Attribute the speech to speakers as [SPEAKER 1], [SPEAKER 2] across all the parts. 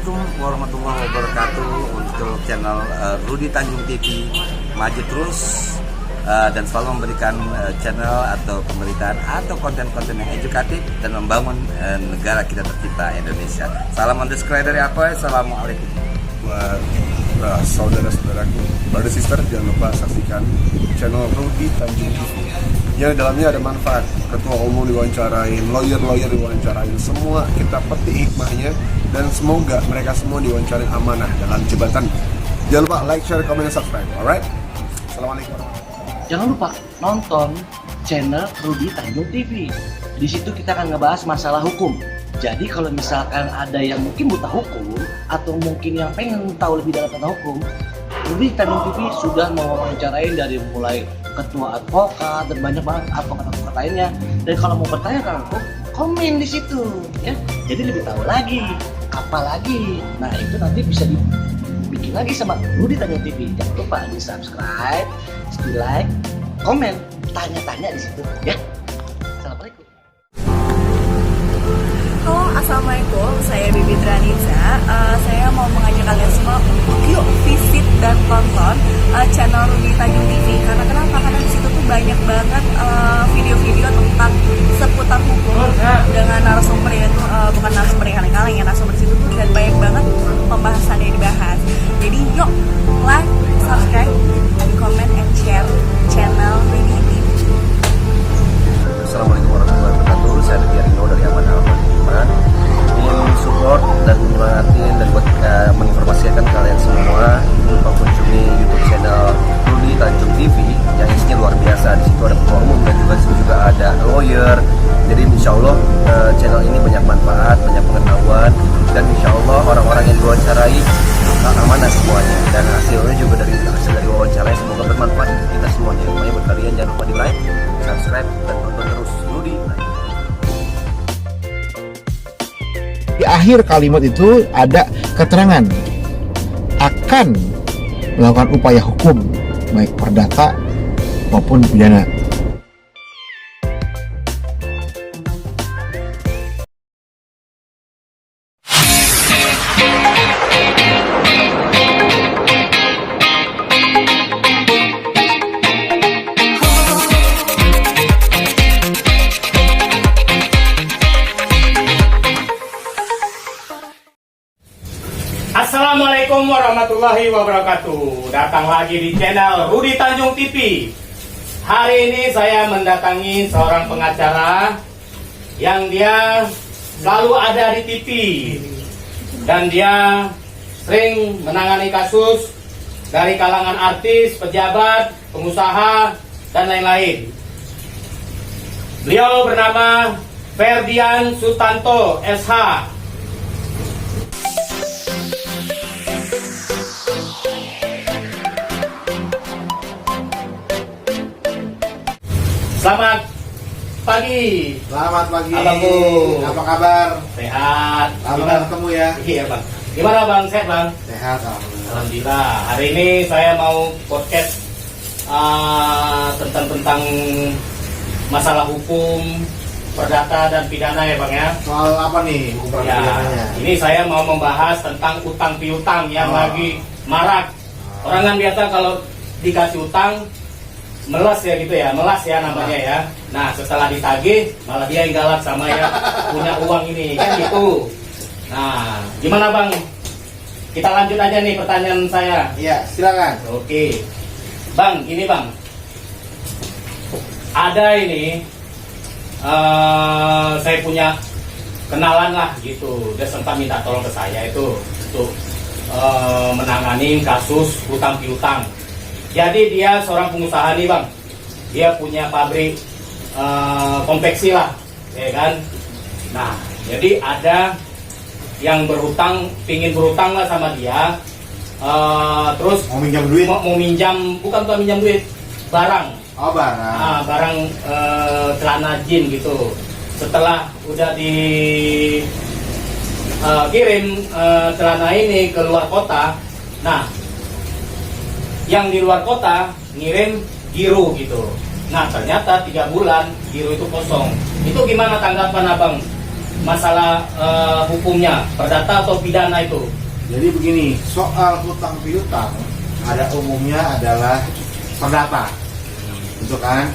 [SPEAKER 1] Assalamualaikum warahmatullahi wabarakatuh. Untuk channel Rudy Tanjung TV, maju terus dan selalu memberikan channel atau pemberitaan atau konten-konten yang edukatif dan membangun negara kita tercinta Indonesia. Salam underscore dari apa? Assalamualaikum.
[SPEAKER 2] Buat saudara-saudaraku, brother sister, jangan lupa saksikan channel Rudy Tanjung TV yang dalamnya ada manfaat. Ketua umum diwawancarain, lawyer diwawancarain, semua kita petik hikmahnya dan semoga mereka semua diwawancarain amanah dalam jabatan. Jangan lupa like, share, comment, dan subscribe. Alright? Assalamualaikum.
[SPEAKER 3] Jangan lupa nonton channel Rudy Tanjung TV. Di situ kita akan ngebahas masalah hukum. Jadi kalau misalkan ada yang mungkin buta hukum atau mungkin yang pengen tahu lebih dalam tentang hukum, Rudy Tanjung TV sudah mewawancarain dari mulai ketua advokat dan banyak banget advokat lainnya. Dan kalau mau bertanya tentang hukum, komen di situ, ya. Jadi lebih tahu lagi, apa lagi. Nah itu nanti bisa dibikin lagi sama Rudy Tanjung TV. Jangan lupa di subscribe, di like, komen, tanya-tanya di situ, ya. Assalamualaikum.
[SPEAKER 4] Halo, assalamualaikum. Saya Bibi Tranisa. Saya mau mengajak kalian semua untuk yuk visit dan tonton channel Rudy Tanjung TV. Karena kenapa? Karena di situ tuh banyak banget video-video tentang seputar hukum dengan narasumber yaitu bukan narasumber yang kaleng-kaleng ya, narasumber di situ tuh dan banyak banget pembahasan yang dibahas. Jadi yuk like, subscribe, comment, and share channel Rudy TV.
[SPEAKER 1] Assalamualaikum warahmatullahi wabarakatuh. Saya Rino dari Aman Al-Fatihah. Ingin support dan menyemangatin dan buat menginformasikan kalian semua lupa kunjungi YouTube channel Rudy Tanjung TV yang isinya luar biasa. Di situ ada ketua umum dan juga di situ juga ada lawyer. Jadi insya Allah channel ini banyak manfaat, banyak pengetahuan, dan insya Allah orang-orang yang diwawancarai amanah semuanya, dan hasilnya juga dari wawancara semoga bermanfaat untuk kita semuanya. Makanya buat kalian jangan lupa di like, subscribe, dan tonton terus Rudy.
[SPEAKER 5] Di akhir kalimat itu ada keterangan akan melakukan upaya hukum baik perdata maupun pidana.
[SPEAKER 6] Assalamualaikum warahmatullahi wabarakatuh. Datang lagi di channel Rudy Tanjung TV. Hari ini saya mendatangi seorang pengacara yang dia selalu ada di TV dan dia sering menangani kasus dari kalangan artis, pejabat, pengusaha, dan lain-lain. Beliau bernama Ferdian Sutanto SH. Selamat pagi.
[SPEAKER 7] Selamat pagi.
[SPEAKER 6] Abangku.
[SPEAKER 7] Apa kabar?
[SPEAKER 6] Sehat.
[SPEAKER 7] Lama ketemu ya.
[SPEAKER 6] Iya bang. Gimana bang? Sehat bang?
[SPEAKER 7] Sehat.
[SPEAKER 6] Alhamdulillah. Hari ini saya mau podcast tentang masalah hukum, perdata dan pidana ya bang ya.
[SPEAKER 7] Soal apa nih hukum
[SPEAKER 6] Ya,
[SPEAKER 7] pidananya?
[SPEAKER 6] ini saya mau membahas tentang utang piutang yang lagi marak. Orang kan biasa kalau dikasih utang melas ya gitu ya, melas ya namanya ya. Nah setelah ditagih malah dia yang galak sama yang punya uang ini kan gitu. Nah gimana bang? Kita lanjut aja nih pertanyaan saya.
[SPEAKER 7] Iya, silakan.
[SPEAKER 6] Oke, bang, ini bang, ada ini saya punya kenalan lah gitu. Dia sempat minta tolong ke saya itu untuk menangani kasus utang piutang. Jadi dia seorang pengusaha nih bang, dia punya pabrik konveksi lah, ya kan. Nah, jadi ada yang berhutang, pingin berhutang lah sama dia, terus
[SPEAKER 7] Mau minjam duit?
[SPEAKER 6] mau minjam, bukan minjam duit, barang.
[SPEAKER 7] Oh, barang.
[SPEAKER 6] Nah, barang celana jin gitu. Setelah udah kirim celana ini ke luar kota, nah yang di luar kota ngirim giro gitu. Nah ternyata 3 bulan giro itu kosong. Itu gimana tanggapan abang masalah hukumnya, perdata atau pidana itu?
[SPEAKER 7] Jadi begini, soal hutang piutang ada umumnya adalah perdata, gitu kan?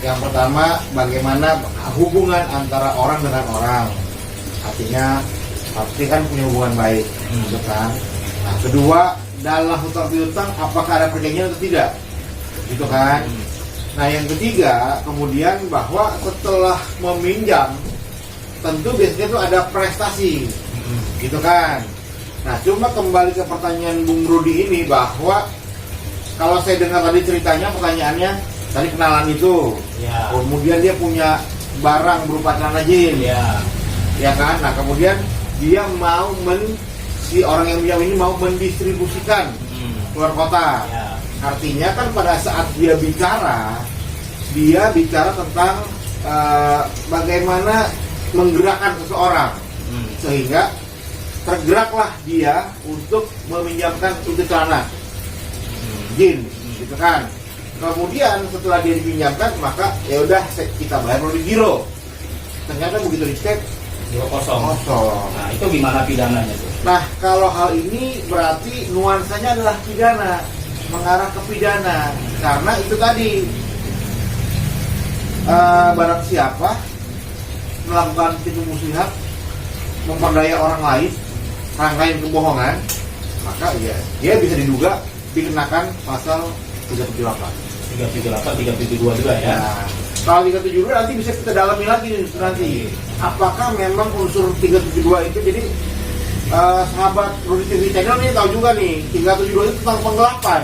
[SPEAKER 7] Yang pertama, bagaimana hubungan antara orang dengan orang, artinya pasti kan punya hubungan baik, gitu kan? Nah, kedua, dalam hutang piutang apakah ada perjanjian atau tidak, gitu kan? Nah, yang ketiga, kemudian bahwa setelah meminjam tentu biasanya itu ada prestasi, gitu kan? Nah, cuma kembali ke pertanyaan Bung Rudi ini, bahwa kalau saya dengar tadi ceritanya, pertanyaannya tadi kenalan itu,
[SPEAKER 6] Ya.
[SPEAKER 7] kemudian dia punya barang berupa celana jeans, ya kan? Nah, kemudian dia mau si orang yang pinjam ini mau mendistribusikan keluar kota.
[SPEAKER 6] Ya.
[SPEAKER 7] Artinya kan pada saat dia bicara tentang bagaimana menggerakkan seseorang, sehingga tergeraklah dia untuk meminjamkan itu celana jeans, gitu kan. Kemudian setelah dia dipinjamkan, maka ya udah kita bayar melalui giro. Ternyata begitu dicek
[SPEAKER 6] Giro kosong. Nah, itu gimana pidananya tuh?
[SPEAKER 7] Nah, kalau hal ini berarti nuansanya adalah pidana, mengarah ke pidana, karena itu tadi barang siapa melakukan tipu muslihat, memperdaya orang lain, rangkaian kebohongan, maka ya dia bisa diduga dikenakan pasal 378.
[SPEAKER 6] 378, 372 juga ya.
[SPEAKER 7] Nah, kalau 372 nanti bisa kita dalami lagi nanti. Apakah memang unsur 372 itu, jadi sahabat Rudi TV Channel ini tahu juga nih 372 itu tentang penggelapan,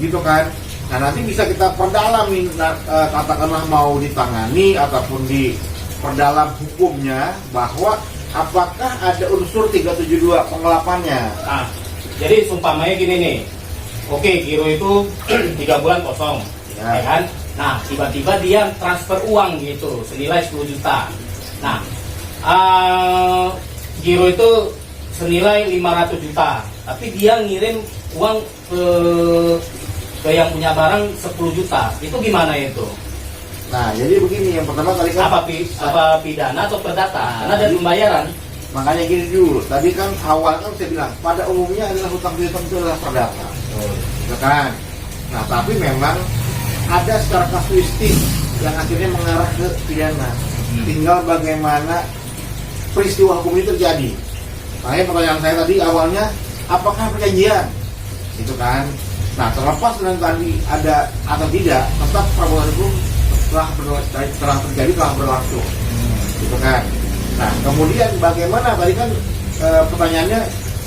[SPEAKER 7] gitu kan. Nah, nanti bisa kita perdalam nih, katakanlah mau ditangani ataupun diperdalam hukumnya, bahwa apakah ada unsur 372 penggelapannya.
[SPEAKER 6] Nah, jadi sumpamanya gini nih. Oke, giro itu 3 bulan kosong, ya kan? Nah, tiba-tiba dia transfer uang gitu, senilai 10 juta. Nah, giro itu senilai 500 juta, tapi dia ngirim uang ke yang punya barang 10 juta. Itu gimana itu?
[SPEAKER 7] Nah, jadi begini, yang pertama tadi kan
[SPEAKER 6] Apa pidana atau perdata? Karena ada pembayaran.
[SPEAKER 7] makanya gini dulu, tadi kan awal kan saya bilang pada umumnya adalah hutang piutang itu adalah perdata, ya kan? Nah, tapi memang ada secara kasuistik yang akhirnya mengarah ke pidana. Tinggal bagaimana peristiwa hukum itu terjadi. Makanya pertanyaan saya tadi awalnya, apakah perjanjian, gitu kan? Nah, terlepas dengan tadi ada atau tidak, tetap perbuatan hukum telah terjadi, telah berlangsung, gitu kan? Nah, kemudian bagaimana tadi kan pertanyaannya,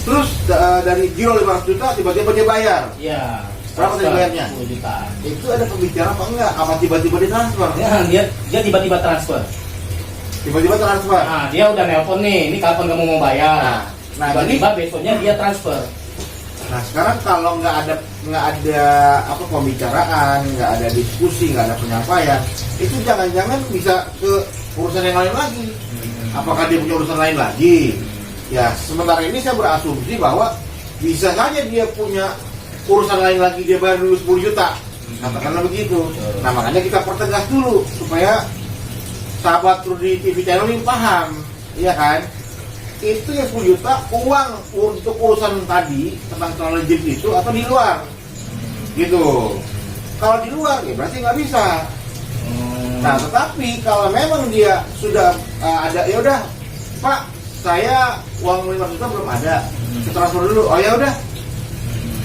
[SPEAKER 7] terus dari giro 500 juta tiba-tiba dia bayar.
[SPEAKER 6] Iya.
[SPEAKER 7] Berapa tadi bayarnya?
[SPEAKER 6] 10 juta.
[SPEAKER 7] Itu ada pembicaraan apa enggak? Apa tiba-tiba ditransfer?
[SPEAKER 6] Ya, dia tiba-tiba transfer.
[SPEAKER 7] Tiba-tiba transfer.
[SPEAKER 6] Nah, dia udah nelpon nih, ini kapan kamu mau bayar?
[SPEAKER 7] Nah,
[SPEAKER 6] tiba-tiba besoknya dia transfer.
[SPEAKER 7] Nah, sekarang kalau nggak ada apa pembicaraan, nggak ada diskusi, nggak ada penyampaian, itu jangan-jangan bisa ke urusan yang lain lagi. Apakah dia punya urusan lain lagi? Ya, sementara ini saya berasumsi bahwa bisa saja dia punya urusan lain lagi, dia bayar dulu 10 juta. Katakanlah begitu. Nah, makanya kita pertegas dulu supaya sahabat Rudi TV Channel ini paham, iya kan? Itu yang 10 juta uang untuk urusan tadi tentang celana jeans itu atau di luar, gitu. Kalau di luar ya berarti nggak bisa. Nah, tetapi kalau memang dia sudah ada, ya udah Pak, saya uang 5 juta belum ada, saya transfer dulu. Oh ya udah,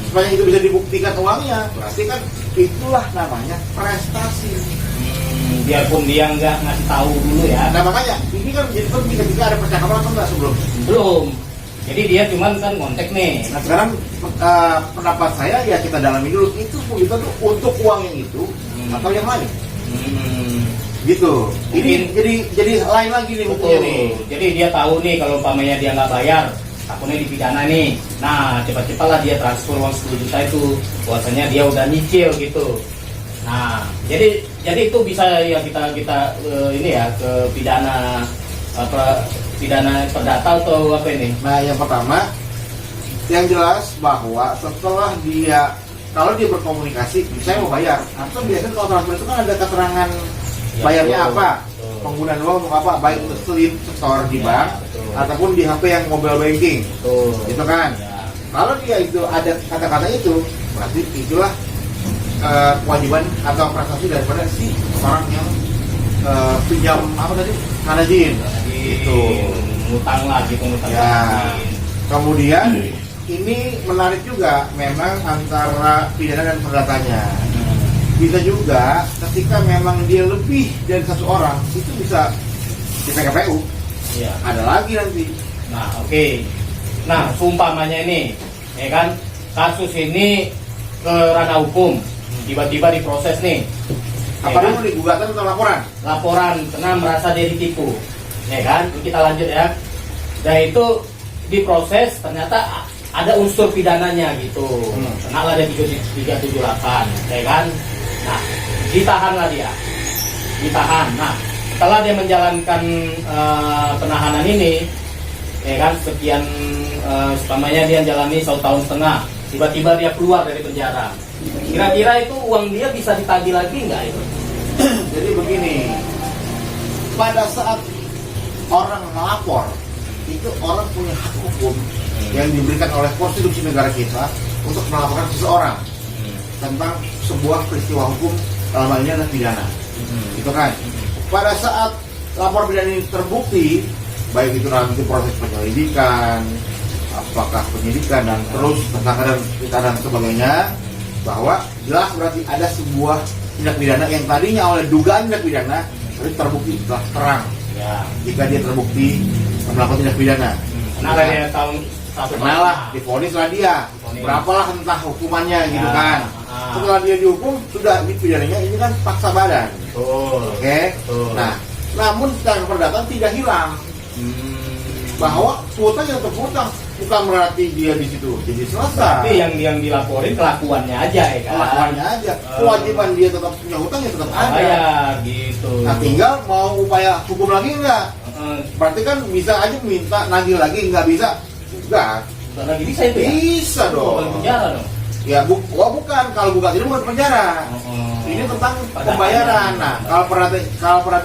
[SPEAKER 7] supaya itu bisa dibuktikan uangnya, berarti kan itulah namanya prestasi.
[SPEAKER 6] Biarpun dia nggak ngasih tahu dulu ya.
[SPEAKER 7] Nah, makanya ini kan jadi penting ketika ada percakapan atau enggak sebelum.
[SPEAKER 6] Belum. Jadi dia cuman kan kontak nih.
[SPEAKER 7] Nah, sekarang pendapat saya ya kita dalami dulu, itu 10 juta tuh untuk uang yang itu atau yang lain. Gitu. Ini jadi lain lagi nih buktinya nih.
[SPEAKER 6] Jadi dia tahu nih kalau umpamanya dia nggak bayar, takutnya dipidana nih. Nah, cepat-cepatlah dia transfer uang 10 juta itu. Bahwasanya dia udah nyicil gitu. Nah, jadi itu bisa ya kita ini ya ke pidana pidana perdata atau apa ini?
[SPEAKER 7] Nah, yang pertama yang jelas bahwa setelah dia, kalau dia berkomunikasi, saya mau bayar, atau biasanya kalau transfer itu kan ada keterangan bayarnya apa, penggunaan uang untuk apa? Baik untuk slip store di
[SPEAKER 6] Ya,
[SPEAKER 7] bank
[SPEAKER 6] betul.
[SPEAKER 7] ataupun di HP yang mobile banking.
[SPEAKER 6] Betul.
[SPEAKER 7] Itu kan.
[SPEAKER 6] Ya.
[SPEAKER 7] Kalau dia itu ada kata-kata itu, berarti itulah kewajiban atau prestasi daripada si orang yang pinjam apa tadi? Kanajin.
[SPEAKER 6] Jadi
[SPEAKER 7] Itu.
[SPEAKER 6] ngutang lagi, pengutang
[SPEAKER 7] Ya.
[SPEAKER 6] lagi.
[SPEAKER 7] Kemudian ini menarik juga memang antara pidana dan perdatanya. Bisa juga ketika memang dia lebih dari satu orang itu bisa di PKPU.
[SPEAKER 6] Iya.
[SPEAKER 7] Ada lagi nanti.
[SPEAKER 6] Nah, oke. Nah, seumpamanya ini, ya kan, kasus ini ke ranah hukum, tiba-tiba diproses nih. Ya
[SPEAKER 7] Apa
[SPEAKER 6] kan?
[SPEAKER 7] dulu nih, gugatan atau laporan?
[SPEAKER 6] Laporan karena merasa dia ditipu, ya kan? Kita lanjut ya. Dan itu diproses, ternyata ada unsur pidananya gitu. Kenalah dia 378, ya kan? Nah, ditahanlah dia, ditahan. Nah, setelah dia menjalankan penahanan ini, ya kan, sekian umpamanya dia jalani 1,5 tahun, tiba-tiba dia keluar dari penjara. Kira-kira itu uang dia bisa ditagih lagi nggak itu?
[SPEAKER 7] Jadi begini, pada saat orang melapor, itu orang punya hak hukum yang diberikan oleh konstitusi negara kita untuk melaporkan seseorang tentang sebuah peristiwa hukum, dalam hal ini adalah pidana. Gitu kan? Pada saat lapor pidana ini terbukti, baik itu nanti proses penyelidikan, apakah penyidikan dan terus penangkapan dan sebagainya, bahwa jelas berarti ada sebuah tindak pidana yang tadinya oleh dugaan tindak pidana tapi terbukti setelah terang.
[SPEAKER 6] Ya.
[SPEAKER 7] Jika dia terbukti melakukan tindak pidana,
[SPEAKER 6] Kenapa dia tahun 1
[SPEAKER 7] kenalah,
[SPEAKER 6] tahun?
[SPEAKER 7] divonis lah dia,
[SPEAKER 6] Divonis.
[SPEAKER 7] berapalah entah hukumannya gitu
[SPEAKER 6] Ya.
[SPEAKER 7] kan. Setelah dia dihukum, sudah pidananya ini kan paksa badan,
[SPEAKER 6] Betul.
[SPEAKER 7] oke?
[SPEAKER 6] Betul.
[SPEAKER 7] Nah, namun secara perdata tidak hilang bahwa hutang yang terhutang, bukan berarti dia di situ jadi selesai.
[SPEAKER 6] Tapi yang dilaporin kelakuannya aja ya kan.
[SPEAKER 7] Kelakuannya aja, kewajiban dia tetap punya hutang ya tetap ada.
[SPEAKER 6] Bayar gitu.
[SPEAKER 7] Nah, tinggal mau upaya hukum lagi enggak? Berarti kan bisa aja minta nagih lagi, nggak bisa? Enggak.
[SPEAKER 6] Bukan lagi bisa itu ya?
[SPEAKER 7] Bisa dong.
[SPEAKER 6] Bukan penjara dong.
[SPEAKER 7] Ya bukan, kalau bukan itu bukan penjara. Ini tentang pembayaran. Nah, kalau perhatian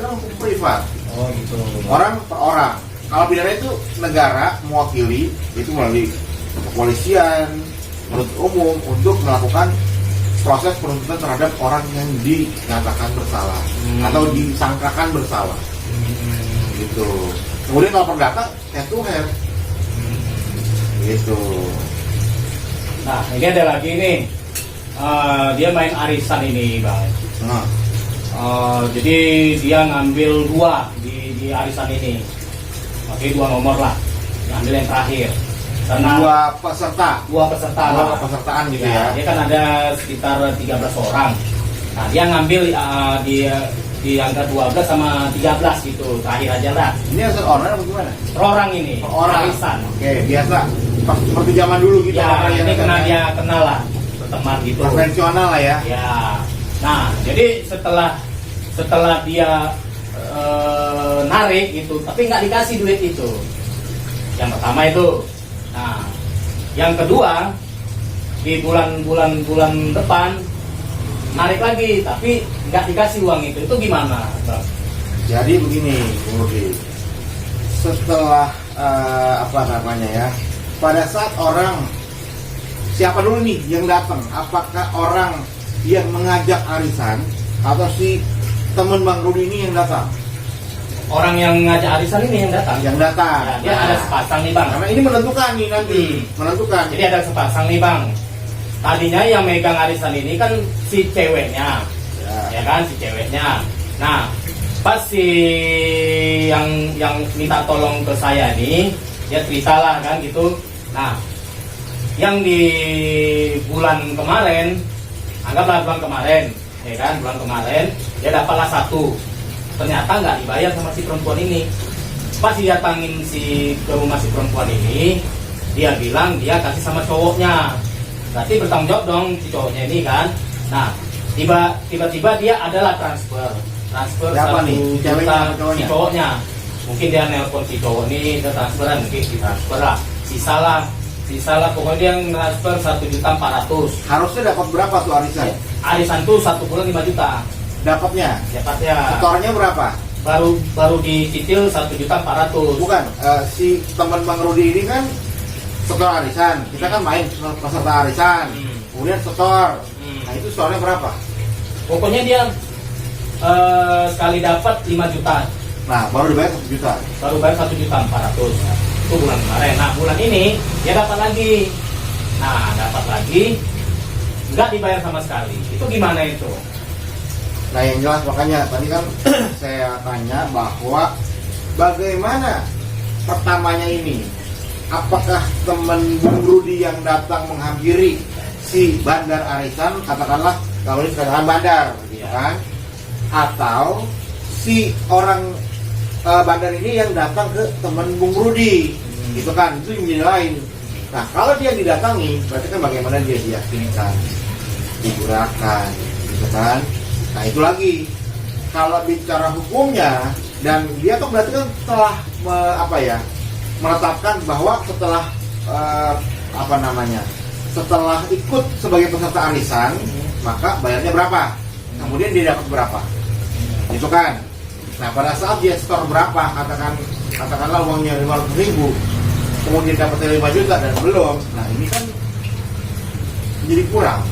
[SPEAKER 7] kan hukum privat.
[SPEAKER 6] Oh gitu.
[SPEAKER 7] Orang per orang. Kalau pidana itu negara mewakili itu melalui kepolisian, penuntut umum untuk melakukan proses penuntutan terhadap orang yang dinyatakan bersalah atau disangkakan bersalah. Gitu. Kemudian kalau perdata head to head. Gitu.
[SPEAKER 6] Nah, ini ada lagi nih. Dia main arisan ini, Bang.
[SPEAKER 7] Nah,
[SPEAKER 6] Jadi dia ngambil 2 di arisan ini. Oke, 2 nomor lah. Ngambil yang terakhir. Karena
[SPEAKER 7] dua peserta,
[SPEAKER 6] dua peserta
[SPEAKER 7] dua
[SPEAKER 6] lah.
[SPEAKER 7] pesertaan gitu ya.
[SPEAKER 6] Dia kan ada sekitar 13 orang. Nah, dia ngambil di angka 12 sama 13 gitu. Terakhir aja lah.
[SPEAKER 7] Ini asal orang atau gimana?
[SPEAKER 6] Per orang ini.
[SPEAKER 7] Per orang.
[SPEAKER 6] Arisan.
[SPEAKER 7] Oke, biasa. Seperti zaman dulu gitu.
[SPEAKER 6] Ya,
[SPEAKER 7] orang yang
[SPEAKER 6] ini kena
[SPEAKER 7] katanya
[SPEAKER 6] dia kenal lah. Berteman gitu.
[SPEAKER 7] konvensional lah ya.
[SPEAKER 6] Ya. Nah, jadi setelah dia narik gitu, tapi nggak dikasih duit itu. Yang pertama itu. Nah, yang kedua di bulan depan narik lagi, tapi nggak dikasih uang itu. Itu gimana, Bang?
[SPEAKER 7] Jadi begini, Bung Rudi. Setelah apa namanya ya? Pada saat orang siapa dulu nih yang datang? Apakah orang yang mengajak arisan atau si teman Bang Rudi ini yang datang?
[SPEAKER 6] Orang yang ngajak arisan ini yang datang.
[SPEAKER 7] Yang datang.
[SPEAKER 6] Ya, dia ada sepasang nih, Bang.
[SPEAKER 7] Karena ini menentukan nih nanti, menentukan.
[SPEAKER 6] Jadi ada sepasang nih, Bang. Tadinya yang megang arisan ini kan si ceweknya, ya kan, si ceweknya. Nah, pas si yang minta tolong ke saya nih, dia cerita lah kan gitu. Nah, yang di bulan kemarin, anggaplah bulan kemarin, ya kan, bulan kemarin dia dapatlah 1. Ternyata nggak dibayar sama si perempuan ini. Pas didatangin ke rumah si perempuan ini, dia bilang dia kasih sama cowoknya. Berarti bertanggung jawab dong si cowoknya ini kan. Nah, tiba-tiba dia adalah transfer
[SPEAKER 7] Siapa
[SPEAKER 6] 1
[SPEAKER 7] nih?
[SPEAKER 6] juta
[SPEAKER 7] Ceweknya atau cowoknya?
[SPEAKER 6] si cowoknya. Mungkin dia nelpon si cowok ini, dia transferan, mungkin ditransfer lah. Sisalah pokoknya dia transfer 1.400.000.
[SPEAKER 7] Harusnya dapat berapa tuh arisan?
[SPEAKER 6] Arisan tuh 1 bulan 5 juta.
[SPEAKER 7] Dapatnya?
[SPEAKER 6] Dapatnya
[SPEAKER 7] Setornya berapa?
[SPEAKER 6] baru dicicil 1.400.000.
[SPEAKER 7] Bukan, si teman Bang Rudi ini kan setor arisan. Kita kan main peserta arisan. Kemudian setor. Nah itu setornya berapa?
[SPEAKER 6] Pokoknya dia sekali dapat 5 juta.
[SPEAKER 7] Nah baru dibayar 1 juta.
[SPEAKER 6] Baru bayar 1.400.000. Itu bulan kemarin. Nah bulan ini dia dapat lagi. Nah dapat lagi, nggak dibayar sama sekali. Itu gimana itu?
[SPEAKER 7] Nah yang jelas makanya tadi kan saya tanya bahwa bagaimana pertamanya ini, apakah teman Bung Rudi yang datang menghampiri si bandar arisan, katakanlah kalau ini sekarang bandar gitu kan, atau si orang bandar ini yang datang ke teman Bung Rudi gitu kan, itu menjadi lain. Nah kalau dia didatangi berarti kan bagaimana dia diyakinkan, digunakan gitu kan. Nah itu lagi kalau bicara hukumnya, dan dia kan berarti kan telah menetapkan bahwa setelah setelah ikut sebagai peserta arisan maka bayarnya berapa, kemudian dia dapat berapa, itu kan. Nah pada saat dia store berapa, katakanlah uangnya 500.000, kemudian dapat 5 juta dan belum, nah ini kan jadi kurang,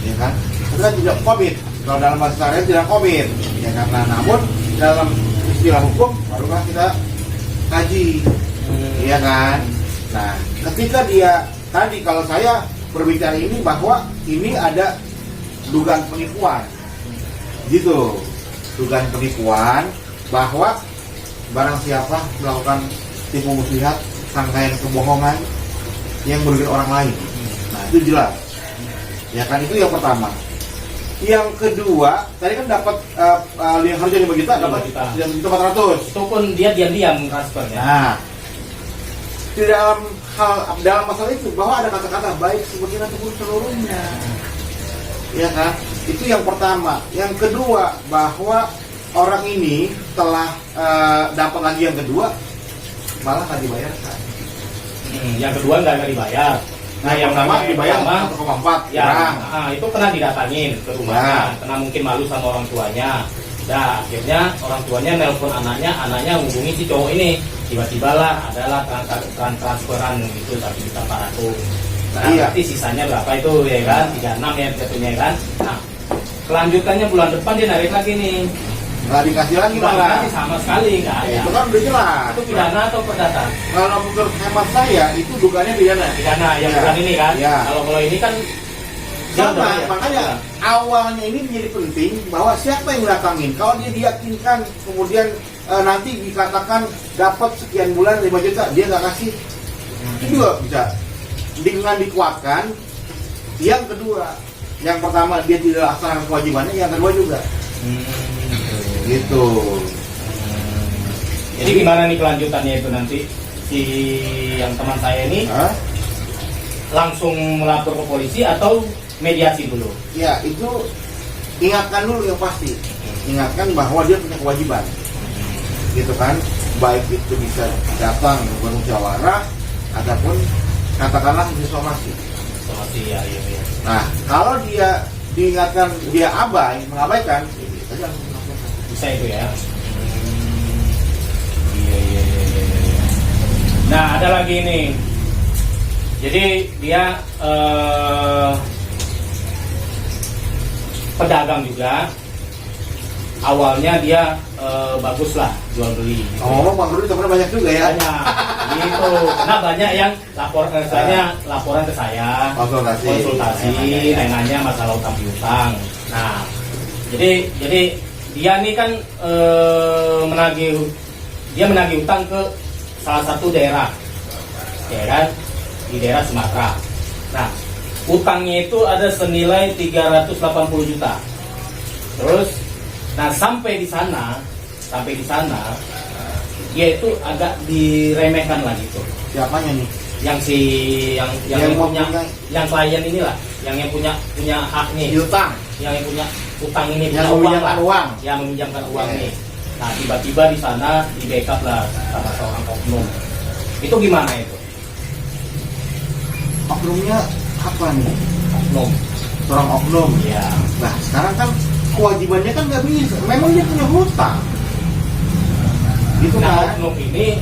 [SPEAKER 7] ya kan? Kita tidak komit. Kalau dalam bahasa syariat tidak komit, ya karena namun dalam istilah hukum barulah kita kaji, ya kan. Nah, ketika dia tadi kalau saya berbicara ini bahwa ini ada dugaan penipuan, gitu, dugaan penipuan bahwa barang siapa melakukan tipu muslihat, rangkaian kebohongan yang merugikan orang lain. Nah itu jelas, ya kan, itu yang pertama. Yang kedua, tadi kan dapat yang harusnya 5 juta, dapat 1.400.000.
[SPEAKER 6] Itu pun dia diam-diam transfernya.
[SPEAKER 7] Nah, di dalam masalah itu bahwa ada kata-kata baik sebagian ataupun seluruhnya, ya kan? Itu yang pertama. Yang kedua, bahwa orang ini telah dapat lagi yang kedua, malah nggak dibayarkan.
[SPEAKER 6] Yang kedua nggak dibayar. Nah yang
[SPEAKER 7] pertama dibayar 1,4
[SPEAKER 6] ya, itu pernah didatangin ke rumahnya, karena mungkin malu sama orang tuanya. Nah akhirnya orang tuanya nelpon anaknya hubungi si cowok ini, tiba-tiba lah adalah transferan gitu 1.400.000. Nah berarti sisanya berapa itu ya kan, 36 ya jatuhnya kan. Nah kelanjutannya bulan depan dia narik lagi nih,
[SPEAKER 7] nggak dikasih lagi malah,
[SPEAKER 6] sama sekali nggak ada.
[SPEAKER 7] Itu kan udah jelas.
[SPEAKER 6] Itu pidana atau perdata?
[SPEAKER 7] Kalau menurut hemat saya itu dugaannya pidana.
[SPEAKER 6] Pidana yang bukan ini kan?
[SPEAKER 7] Ya.
[SPEAKER 6] Kalau ini kan
[SPEAKER 7] sama, makanya awalnya ini menjadi penting bahwa siapa yang datangin. Kalau dia diyakinkan kemudian nanti dikatakan dapat sekian bulan 5 juta, dia nggak kasih, itu juga bisa dengan dikuatkan. Yang kedua, yang pertama dia tidak laksanakan kewajibannya, yang kedua juga. Gitu.
[SPEAKER 6] Jadi gimana nih kelanjutannya itu nanti si yang teman saya ini langsung melapor ke polisi atau mediasi dulu?
[SPEAKER 7] Ya itu ingatkan dulu yang pasti, ingatkan bahwa dia punya kewajiban, gitu kan. Baik itu bisa datang bermusyawarah ataupun katakanlah somasi.
[SPEAKER 6] Somasi ya.
[SPEAKER 7] Nah kalau dia diingatkan dia mengabaikan, ya
[SPEAKER 6] bisa itu ya. Iya. Nah ada lagi nih. Jadi dia pedagang juga. Awalnya dia bagus lah jual beli.
[SPEAKER 7] Oh, Bang Rudi temennya banyak juga ya.
[SPEAKER 6] Banyak. Gitu. Nah banyak yang laporan ke saya. Konsultasi, nanya masalah utang piutang. Nah jadi dia nih kan menagih utang ke salah satu daerah, ya kan, di daerah Sumatera. Nah, utangnya itu ada senilai 380 juta. Terus, nah sampai di sana dia itu agak diremehkan lagi tuh.
[SPEAKER 7] Siapanya nih?
[SPEAKER 6] Yang punya klien inilah, yang punya hak nih.
[SPEAKER 7] Utang.
[SPEAKER 6] Yang punya utang ini,
[SPEAKER 7] yang meminjamkan uang.
[SPEAKER 6] Yang meminjamkan uang nih. Nah tiba-tiba di sana di backup lah sama seorang oknum. Itu gimana itu?
[SPEAKER 7] Oknumnya apa nih?
[SPEAKER 6] Oknum.
[SPEAKER 7] Seorang oknum.
[SPEAKER 6] Ya.
[SPEAKER 7] Nah sekarang kan kewajibannya kan nggak bisa. Memang dia punya hutang. Gitu
[SPEAKER 6] Nah,
[SPEAKER 7] kan?
[SPEAKER 6] oknum ini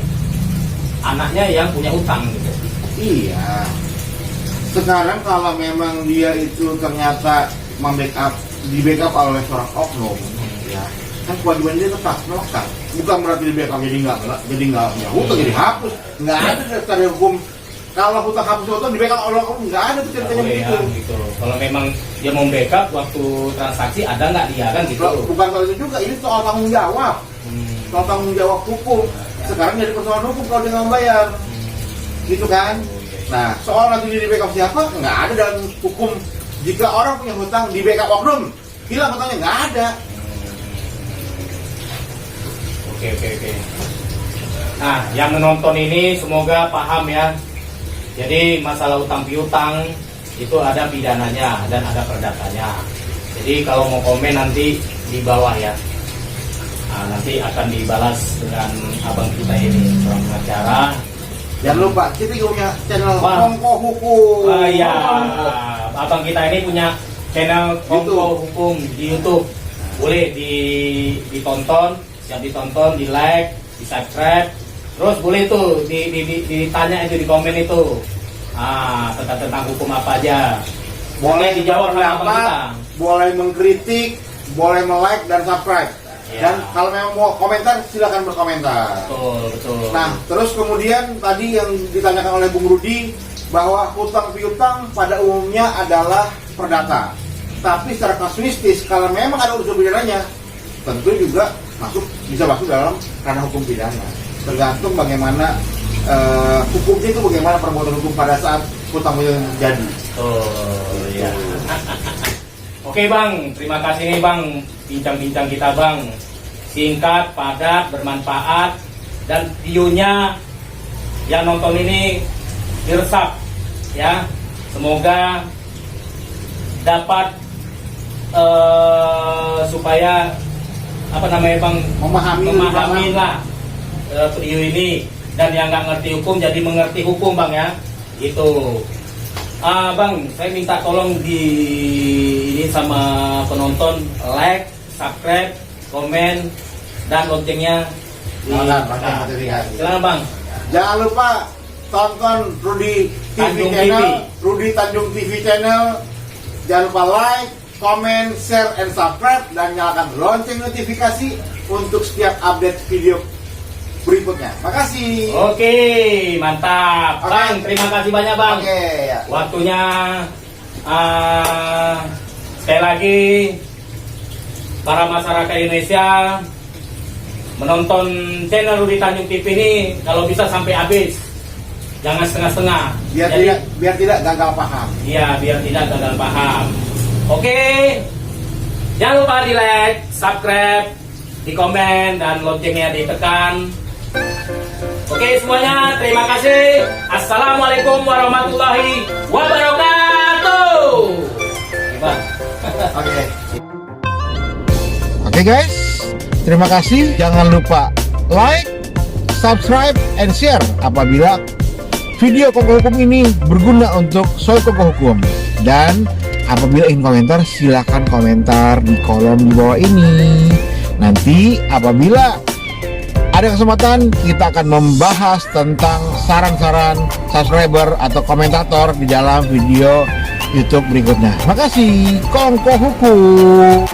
[SPEAKER 6] anaknya yang punya utang gitu.
[SPEAKER 7] Iya. Sekarang kalau memang dia itu ternyata di backup oleh seorang oknum, ya kan kewajiban dia tetap melekat. Bukan berarti di backup jadi nggak punya hutang, jadi hapus. Nggak ada secara hukum. Kalau hutang hapus hutang di backup oleh oknum nggak ada tuh ceritanya
[SPEAKER 6] Boleh
[SPEAKER 7] begitu.
[SPEAKER 6] ya, gitu. Kalau memang dia mau backup waktu transaksi ada nggak dia kan gitu.
[SPEAKER 7] Bukan soal itu juga, ini soal tanggung jawab. Soal tanggung jawab hukum. Sekarang jadi persoalan hukum kalau dia nggak membayar, gitu kan? Nah, soal nanti dia di backup siapa? Nggak ada dalam hukum. Jika orang punya hutang di backup oknum, hilang hutangnya nggak ada.
[SPEAKER 6] Oke. Nah, yang menonton ini semoga paham ya. Jadi masalah utang piutang itu ada pidananya dan ada perdatanya. Jadi kalau mau komen nanti di bawah ya. Nah, nanti akan dibalas dengan abang kita ini, seorang pengacara.
[SPEAKER 7] Jangan lupa, kita juga punya channel
[SPEAKER 6] Bang.
[SPEAKER 7] Kongko Hukum.
[SPEAKER 6] Oh iya, abang kita ini punya channel Kongko Hukum di YouTube. Boleh ditonton, siap ditonton, di like, di subscribe. Terus boleh tuh ditanya itu di komen itu. Tentang hukum apa aja.
[SPEAKER 7] Boleh
[SPEAKER 6] dijawab sama abang kita.
[SPEAKER 7] boleh mengkritik, boleh like dan subscribe.
[SPEAKER 6] Iya.
[SPEAKER 7] Dan kalau memang mau komentar, silakan berkomentar.
[SPEAKER 6] Betul.
[SPEAKER 7] Nah, terus kemudian tadi yang ditanyakan oleh Bung Rudi bahwa hutang piutang pada umumnya adalah perdata. Tapi secara kasuistis, kalau memang ada unsur pidananya, tentu juga bisa masuk dalam ranah hukum pidana. Tergantung bagaimana hukumnya itu, bagaimana perbuatan hukum pada saat hutang piutang terjadi.
[SPEAKER 6] Iya. Oke Bang, terima kasih nih Bang, bincang-bincang kita Bang. Singkat, padat, bermanfaat, dan videonya yang nonton ini diresap ya. Semoga dapat supaya apa namanya Bang, memahami lah video ini, dan yang nggak ngerti hukum jadi mengerti hukum Bang ya. Itu Bang, saya minta tolong ini sama penonton like, subscribe, komen, dan loncengnya. Silakan Bang.
[SPEAKER 7] Jangan lupa tonton Rudi TV
[SPEAKER 6] Tanjung
[SPEAKER 7] channel,
[SPEAKER 6] TV.
[SPEAKER 7] Rudi Tanjung TV channel. Jangan lupa like, comment, share, and subscribe, dan nyalakan lonceng notifikasi untuk setiap update video berikutnya. Makasih.
[SPEAKER 6] Oke, mantap.
[SPEAKER 7] Oke.
[SPEAKER 6] Bang, terima kasih banyak Bang.
[SPEAKER 7] Oke, ya.
[SPEAKER 6] Waktunya sekali lagi para masyarakat Indonesia menonton channel Rudi Tanjung TV ini kalau bisa sampai habis, jangan setengah-setengah.
[SPEAKER 7] Biar tidak gagal paham.
[SPEAKER 6] Iya, biar tidak gagal paham. Oke, jangan lupa di like, subscribe, di komen, dan loncengnya ditekan. Oke semuanya, terima kasih. Assalamualaikum warahmatullahi wabarakatuh.
[SPEAKER 7] Oke.
[SPEAKER 5] Oke guys, terima kasih. Jangan lupa like, subscribe, and share apabila video Kongko Hukum ini berguna untuk soal Kongko Hukum. Dan apabila ingin komentar, silahkan komentar di kolom di bawah ini. Nanti apabila ada kesempatan, kita akan membahas tentang saran-saran subscriber atau komentator di dalam video YouTube berikutnya. Makasih, Kongko Hukum.